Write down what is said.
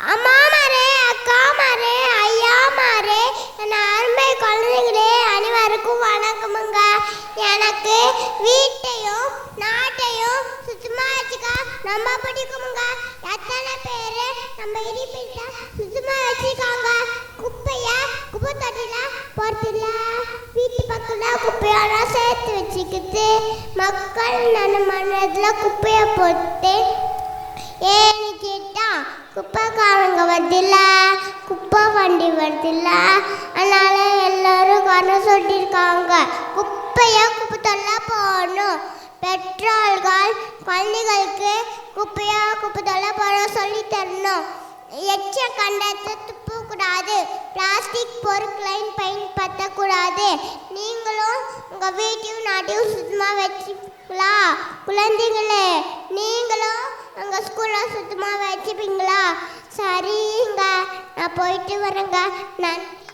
அம்மா மாரே, அக்கா மாரே, ஐயா மாரே, என் அருமை குழந்தைகளே அனைவருக்கும் வணக்கமுங்க. எனக்கு வீட்டையும் நாட்டையும் சுத்தமா வச்சுக்க ரொம்ப பிடிக்குமுங்க. எத்தனை பேர் நம்ம இருப்பிட்ட சுத்தமா வச்சுக்காங்க. குப்பைய குப்பை தொட்டில போறதில்ல, வீட்டு பக்கத்துல குப்பையெல்லாம் சேர்த்து வச்சுக்கிட்டு மக்கள் மனதுல குப்பைய போட்டு ஏன்னு கேட்டா குப்பைக்காரங்க வருதில்ல, குப்பை வண்டி வருதில்ல, அதனால எல்லாரும் கண்ணு சொல்லியிருக்காங்க குப்பையை குப்பை தொல்ல போடணும். பெற்றோர்கள் குழந்தைகளுக்கு குப்பையா குப்பை தொல்ல போட சொல்லி தரணும். எச்ச கண்டத்தை துப்பக்கூடாது, பிளாஸ்டிக் பொருட்களை பயன்படுத்தக்கூடாது. நீங்களும் உங்கள் வீட்டையும் நாட்டையும் சுத்தமாக வச்சுப்பீங்களா? குழந்தைங்களே, நீங்களும் உங்கள் ஸ்கூலை சுத்தமாக வச்சுப்பீங்களா? சரிங்க, நான் போயிட்டு வரேங்க. நன்றி.